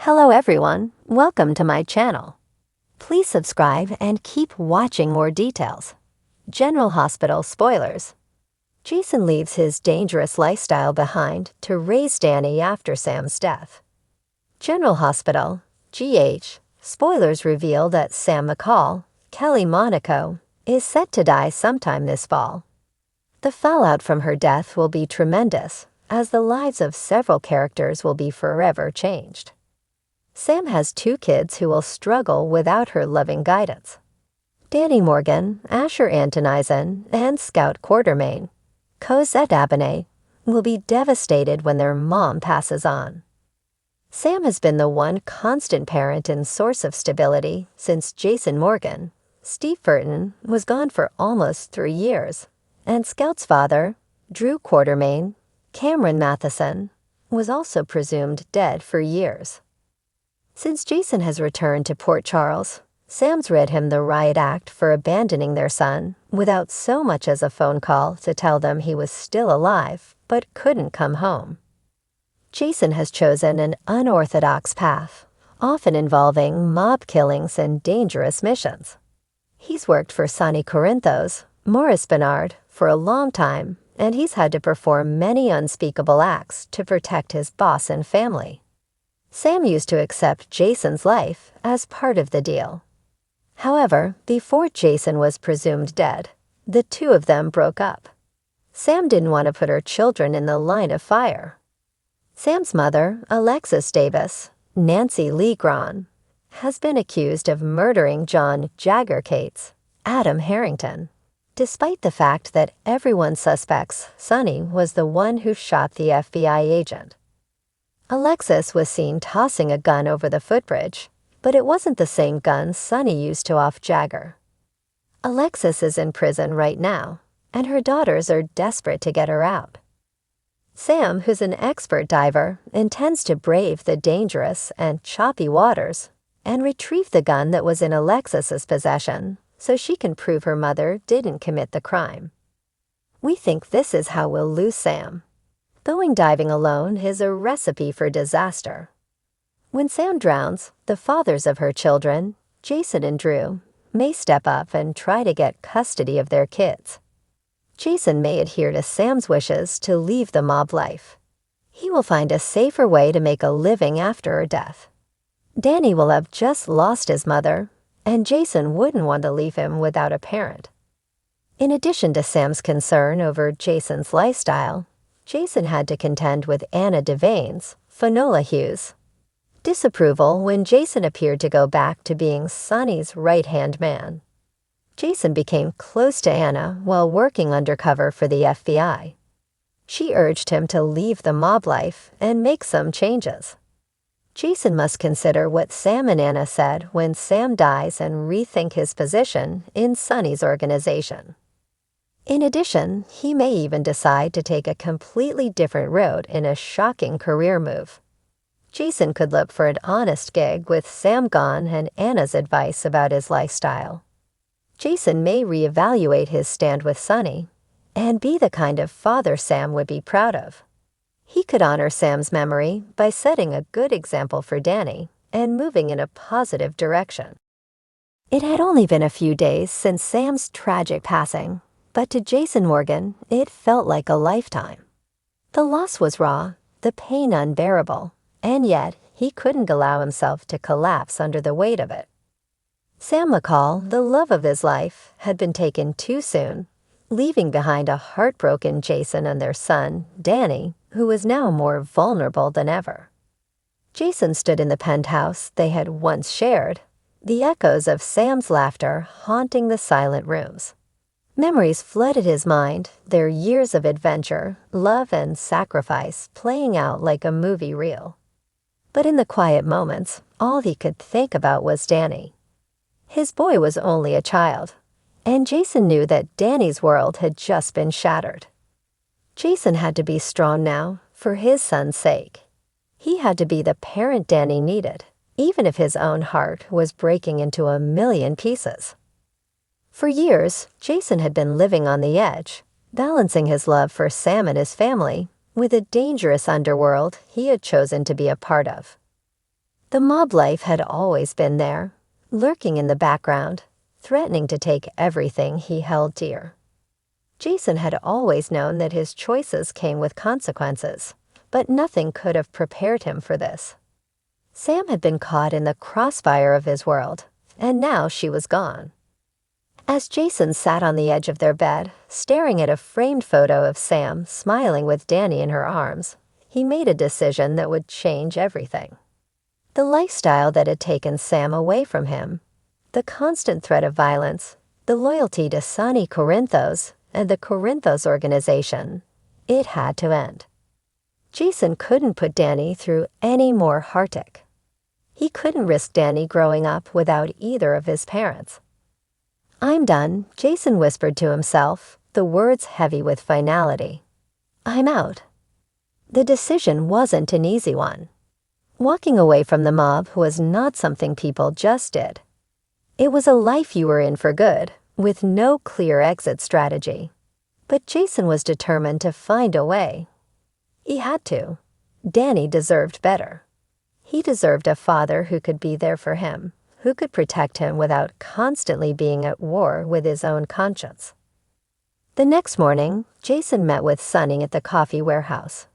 Hello everyone, welcome to my channel. Please subscribe and keep watching more details. General Hospital spoilers. Jason leaves his dangerous lifestyle behind to raise Danny after Sam's death. General Hospital, GH, spoilers reveal that Sam McCall, Kelly Monaco, is set to die sometime this fall. The fallout from her death will be tremendous, as the lives of several characters will be forever changed. Sam has 2 kids who will struggle without her loving guidance. Danny Morgan, Asher Antonisen, and Scout Quartermain, Cosette Abonnet, will be devastated when their mom passes on. Sam has been the one constant parent and source of stability since Jason Morgan, Steve Furton, was gone for almost 3 years, and Scout's father, Drew Quartermain, Cameron Matheson, was also presumed dead for years. Since Jason has returned to Port Charles, Sam's read him the riot act for abandoning their son without so much as a phone call to tell them he was still alive but couldn't come home. Jason has chosen an unorthodox path, often involving mob killings and dangerous missions. He's worked for Sonny Corinthos, Maurice Benard, for a long time, and he's had to perform many unspeakable acts to protect his boss and family. Sam used to accept Jason's life as part of the deal. However, before Jason was presumed dead, the 2 of them broke up. Sam didn't want to put her children in the line of fire. Sam's mother, Alexis Davis, Nancy Lee Grahn, has been accused of murdering John Jagger Cates, Adam Harrington, despite the fact that everyone suspects Sonny was the one who shot the FBI agent. Alexis was seen tossing a gun over the footbridge, but it wasn't the same gun Sonny used to off Jagger. Alexis is in prison right now, and her daughters are desperate to get her out. Sam, who's an expert diver, intends to brave the dangerous and choppy waters and retrieve the gun that was in Alexis's possession so she can prove her mother didn't commit the crime. We think this is how we'll lose Sam. Going diving alone is a recipe for disaster. When Sam drowns, the fathers of her children, Jason and Drew, may step up and try to get custody of their kids. Jason may adhere to Sam's wishes to leave the mob life. He will find a safer way to make a living after her death. Danny will have just lost his mother, and Jason wouldn't want to leave him without a parent. In addition to Sam's concern over Jason's lifestyle, Jason had to contend with Anna Devane's, Finola Hughes, disapproval when Jason appeared to go back to being Sonny's right-hand man. Jason became close to Anna while working undercover for the FBI. She urged him to leave the mob life and make some changes. Jason must consider what Sam and Anna said when Sam dies and rethink his position in Sonny's organization. In addition, he may even decide to take a completely different road in a shocking career move. Jason could look for an honest gig with Sam gone and Anna's advice about his lifestyle. Jason may reevaluate his stand with Sonny and be the kind of father Sam would be proud of. He could honor Sam's memory by setting a good example for Danny and moving in a positive direction. It had only been a few days since Sam's tragic passing, but to Jason Morgan, it felt like a lifetime. The loss was raw, the pain unbearable, and yet he couldn't allow himself to collapse under the weight of it. Sam McCall, the love of his life, had been taken too soon, leaving behind a heartbroken Jason and their son, Danny, who was now more vulnerable than ever. Jason stood in the penthouse they had once shared, the echoes of Sam's laughter haunting the silent rooms. Memories flooded his mind, their years of adventure, love, and sacrifice playing out like a movie reel. But in the quiet moments, all he could think about was Danny. His boy was only a child, and Jason knew that Danny's world had just been shattered. Jason had to be strong now, for his son's sake. He had to be the parent Danny needed, even if his own heart was breaking into a million pieces. For years, Jason had been living on the edge, balancing his love for Sam and his family with a dangerous underworld he had chosen to be a part of. The mob life had always been there, lurking in the background, threatening to take everything he held dear. Jason had always known that his choices came with consequences, but nothing could have prepared him for this. Sam had been caught in the crossfire of his world, and now she was gone. As Jason sat on the edge of their bed, staring at a framed photo of Sam smiling with Danny in her arms, he made a decision that would change everything. The lifestyle that had taken Sam away from him, the constant threat of violence, the loyalty to Sonny Corinthos and the Corinthos organization, it had to end. Jason couldn't put Danny through any more heartache. He couldn't risk Danny growing up without either of his parents. "I'm done," Jason whispered to himself, the words heavy with finality. "I'm out." The decision wasn't an easy one. Walking away from the mob was not something people just did. It was a life you were in for good, with no clear exit strategy. But Jason was determined to find a way. He had to. Danny deserved better. He deserved a father who could be there for him, who could protect him without constantly being at war with his own conscience. The next morning, Jason met with Sonny at the coffee warehouse.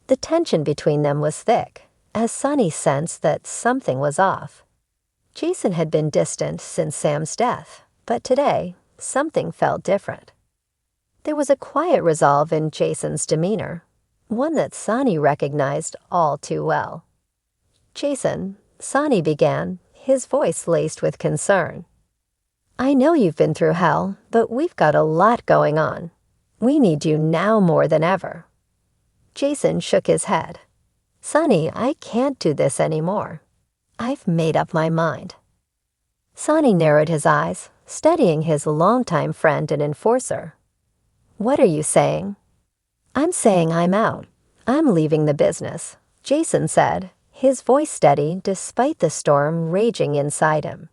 The tension between them was thick, as Sonny sensed that something was off. Jason had been distant since Sam's death, but today, something felt different. There was a quiet resolve in Jason's demeanor, one that Sonny recognized all too well. "Jason," Sonny began, his voice laced with concern. "I know you've been through hell, but we've got a lot going on. We need you now more than ever." Jason shook his head. "Sonny, I can't do this anymore. I've made up my mind." Sonny narrowed his eyes, studying his longtime friend and enforcer. "What are you saying?" "I'm saying I'm out. I'm leaving the business," Jason said, his voice steady despite the storm raging inside him.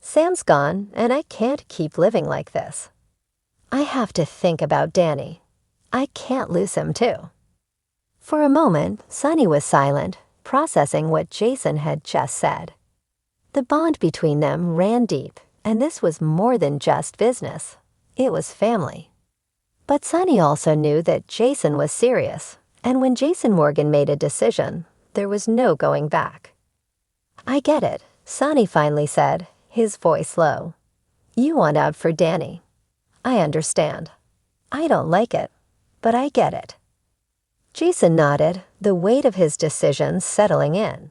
"Sam's gone, and I can't keep living like this. I have to think about Danny. I can't lose him too." For a moment, Sonny was silent, processing what Jason had just said. The bond between them ran deep, and this was more than just business. It was family. But Sonny also knew that Jason was serious, and when Jason Morgan made a decision, there was no going back. "I get it," Sonny finally said, his voice low. "You want out for Danny. I understand. I don't like it, but I get it." Jason nodded, the weight of his decision settling in.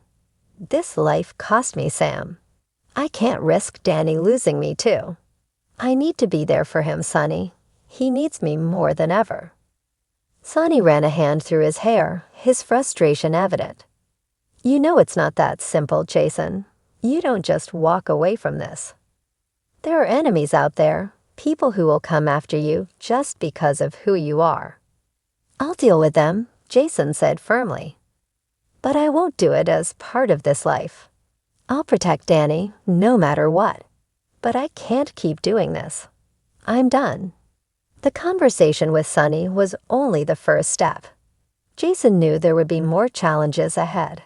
"This life cost me Sam. I can't risk Danny losing me too. I need to be there for him, Sonny. He needs me more than ever." Sonny ran a hand through his hair, his frustration evident. "You know it's not that simple, Jason. You don't just walk away from this. There are enemies out there, people who will come after you just because of who you are." "I'll deal with them," Jason said firmly. "But I won't do it as part of this life. I'll protect Danny, no matter what. But I can't keep doing this. I'm done." The conversation with Sonny was only the first step. Jason knew there would be more challenges ahead.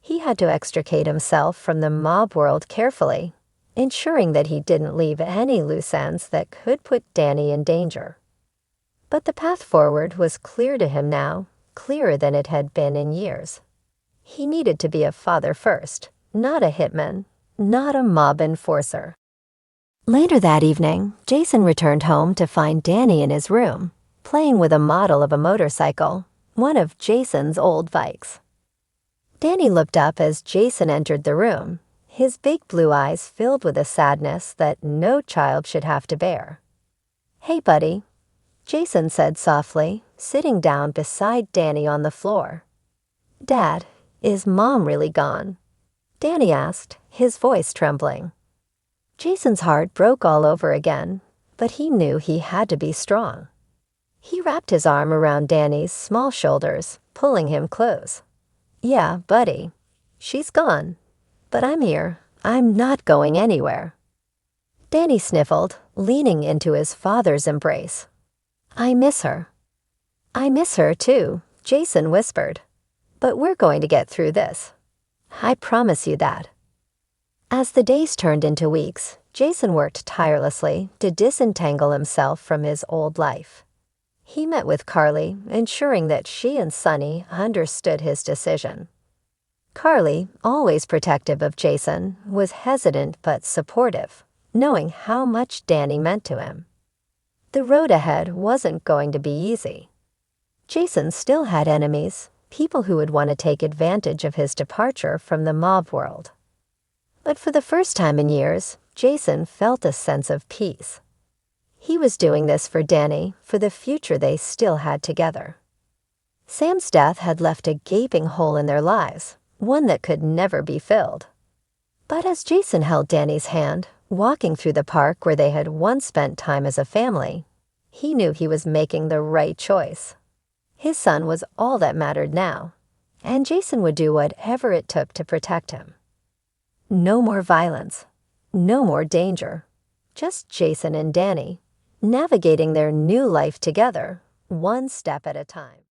He had to extricate himself from the mob world carefully, ensuring that he didn't leave any loose ends that could put Danny in danger. But the path forward was clear to him now, clearer than it had been in years. He needed to be a father first, not a hitman, not a mob enforcer. Later that evening, Jason returned home to find Danny in his room, playing with a model of a motorcycle, one of Jason's old bikes. Danny looked up as Jason entered the room, his big blue eyes filled with a sadness that no child should have to bear. "Hey, buddy," Jason said softly, sitting down beside Danny on the floor. "Dad, is Mom really gone?" Danny asked, his voice trembling. Jason's heart broke all over again, but he knew he had to be strong. He wrapped his arm around Danny's small shoulders, pulling him close. "Yeah, buddy, she's gone, but I'm here. I'm not going anywhere." Danny sniffled, leaning into his father's embrace. "I miss her." "I miss her too," Jason whispered. "But we're going to get through this. I promise you that. As the days turned into weeks, Jason worked tirelessly to disentangle himself from his old life. He met with Carly, ensuring that she and Sunny understood his decision. Carly, always protective of Jason, was hesitant but supportive, knowing how much Danny meant to him. The road ahead wasn't going to be easy. Jason still had enemies, people who would want to take advantage of his departure from the mob world. But for the first time in years, Jason felt a sense of peace. He was doing this for Danny, for the future they still had together. Sam's death had left a gaping hole in their lives, one that could never be filled. But as Jason held Danny's hand, walking through the park where they had once spent time as a family, he knew he was making the right choice. His son was all that mattered now, and Jason would do whatever it took to protect him. No more violence, no more danger, just Jason and Danny, navigating their new life together, one step at a time.